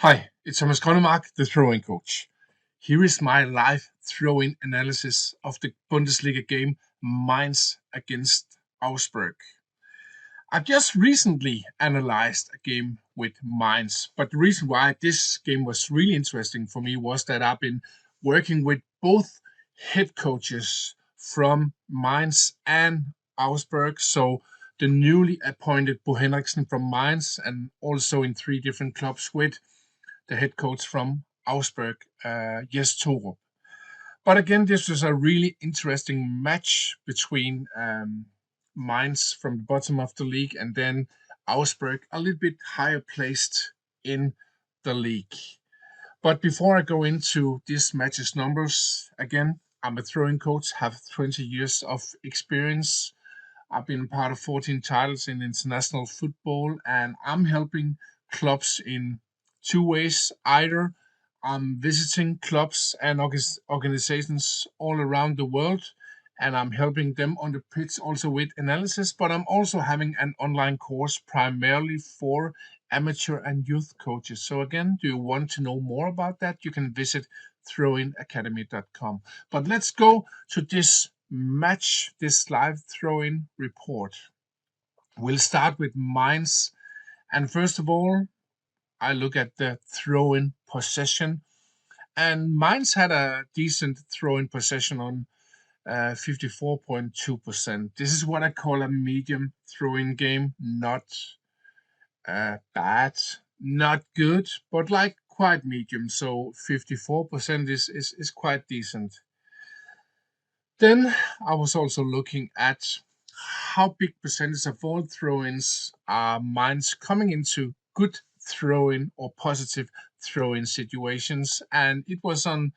Hi, it's Thomas Gronnemark, the throwing coach. Here is my live throwing analysis of the Bundesliga game Mainz against Augsburg. I've just recently analyzed a game with Mainz, but the reason why this game was really interesting for me was that I've been working with both head coaches from Mainz and Augsburg. So the newly appointed Bo Henriksen from Mainz and also in three different clubs with the head coach from Augsburg, Jes Torup. But again, this was a really interesting match between Mainz from the bottom of the league and then Augsburg, a little bit higher placed in the league. But before I go into this match's numbers, again, I'm a throwing coach, have 20 years of experience. I've been part of 14 titles in international football, and I'm helping clubs in two ways. Either I'm visiting clubs and organizations all around the world, and I'm helping them on the pitch also with analysis, but I'm also having an online course primarily for amateur and youth coaches. So, again, do you want to know more about that? You can visit throwinacademy.com. But let's go to this match, this live throw-in report. We'll start with Mainz. And first of all, I look at the throw-in possession. And Mainz had a decent throw-in possession on 54.2%. This is what I call a medium throw-in game. Not bad, not good, but like quite medium. So 54% is quite decent. Then I was also looking at how big percentage of all throw-ins are Mainz coming into good throw-in or positive throw-in situations, and it was on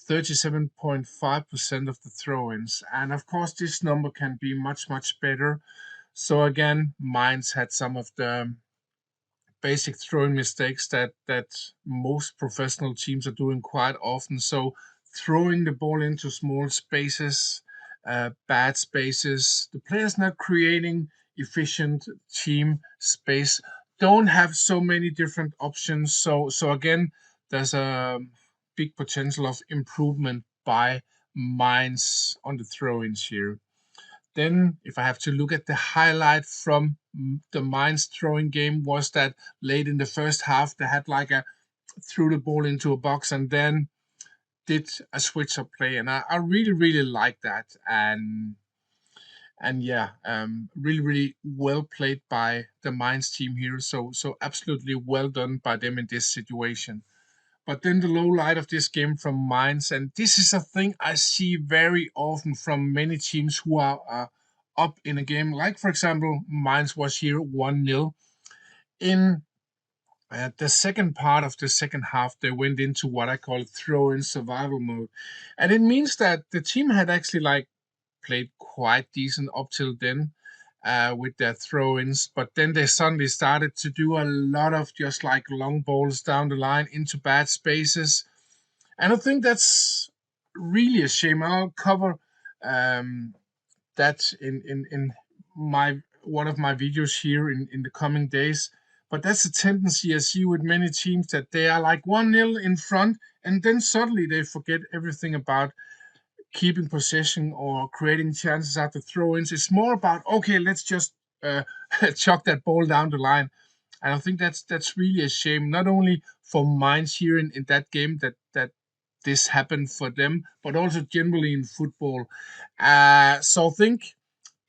37.5% of the throw-ins. And of course, this number can be much better. So again, Mainz had some of the basic throwing mistakes that most professional teams are doing quite often. So throwing the ball into small spaces, bad spaces, the players not creating efficient team space, don't have so many different options. So again, there's a big potential of improvement by Mainz on the throw-ins here. Then, if I have to look at the highlight from the Mainz throwing game, was that late in the first half they had like a threw the ball into a box and then did a switch up play, and I really like that. And yeah, really well played by the Mainz team here. So absolutely well done by them in this situation. But then the low light of this game from Mainz, and this is a thing I see very often from many teams who are up in a game. Like, for example, Mainz was here 1-0. In the second part of the second half, they went into what I call throw in survival mode. And it means that the team had actually like played quite decent up till then with their throw-ins, but then they suddenly started to do a lot of just like long balls down the line into bad spaces, and I think that's really a shame. I'll cover that in my one of my videos here in the coming days. But that's a tendency I see with many teams, that they are like 1-0 in front, and then suddenly they forget everything about keeping possession or creating chances after throw-ins. It's more about, okay, let's just chuck that ball down the line. And I think that's really a shame, not only for Mainz here in that game that this happened for them, but also generally in football. So I think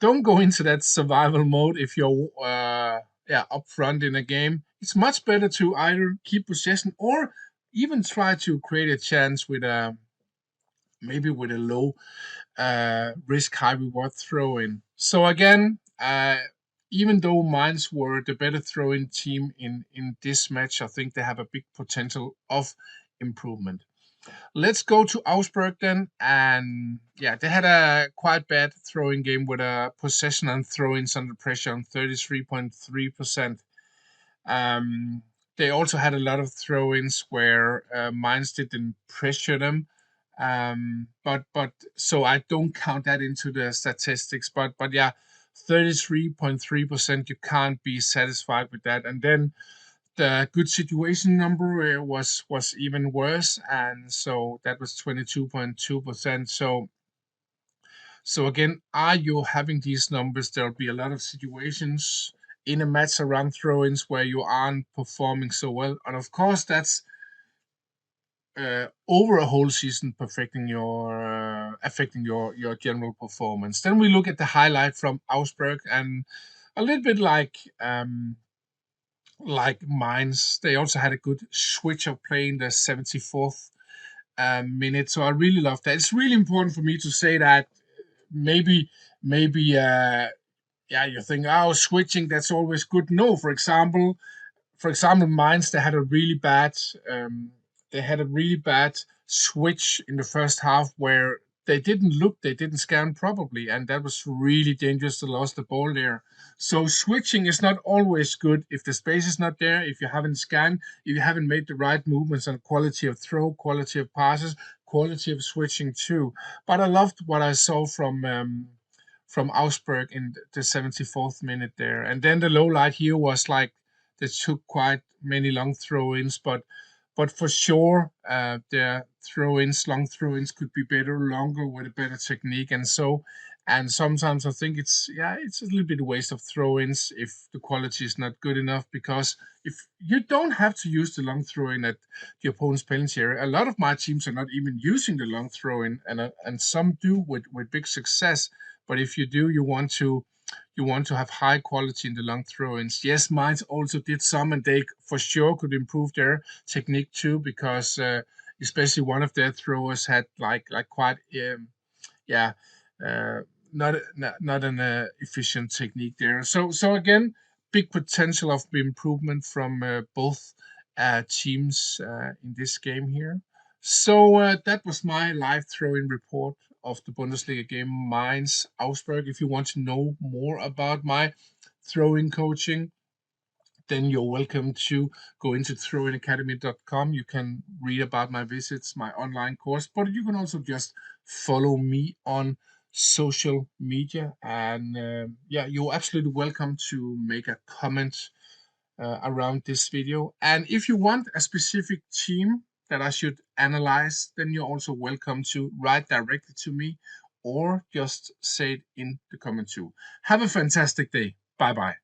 don't go into that survival mode if you're up front in a game. It's much better to either keep possession or even try to create a chance with a maybe with a low risk high reward throw in. So again, even though Mainz were the better throwing team in this match, I think they have a big potential of improvement. Let's go to Augsburg then, and yeah, they had a quite bad throwing game with a possession and throw-ins under pressure on 33.3%. They also had a lot of throw-ins where Mainz didn't pressure them. But so I don't count that into the statistics. But yeah, 33.3%, you can't be satisfied with that. And then the good situation number was even worse, and so that was 22.2%. So again, are you having these numbers? There'll be a lot of situations in a match around throw-ins where you aren't performing so well, and of course that's over a whole season perfecting your affecting your general performance. Then we look at the highlight from Augsburg, and a little bit like Mainz, they also had a good switch of play in the 74th minute. So I really love that. It's really important for me to say that maybe yeah, you think, oh, switching, that's always good. No, for example, Mainz, um, they had a really bad switch in the first half where they didn't scan properly, and that was really dangerous to lose the ball there. So switching is not always good if the space is not there, if you haven't scanned, if you haven't made the right movements on quality of throw, quality of passes, quality of switching too. But I loved what I saw from Augsburg in the 74th minute there. And then the low light here was like they took quite many long throw-ins, but for sure their throw-ins, long throw-ins could be better, longer with a better technique, and sometimes I think it's a little bit a waste of throw-ins if the quality is not good enough, because if you don't have to use the long throw-in at the opponent's penalty area. A lot of my teams are not even using the long throw-in, and some do with big success. But if you do, you want to have high quality in the long throw-ins. Yes, Mainz also did some, and they for sure could improve their technique too, because especially one of their throwers had like quite yeah uh, not an efficient technique there. So again, big potential of improvement from both teams in this game here. So that was my live throw-in report of the Bundesliga game Mainz Augsburg. If you want to know more about my throwing coaching, then you're welcome to go into throwinacademy.com. You can read about my visits, my online course, but you can also just follow me on social media. And yeah, you're absolutely welcome to make a comment around this video. And if you want a specific team that I should analyze, then you're also welcome to write directly to me or just say it in the comment too. Have a fantastic day. Bye bye.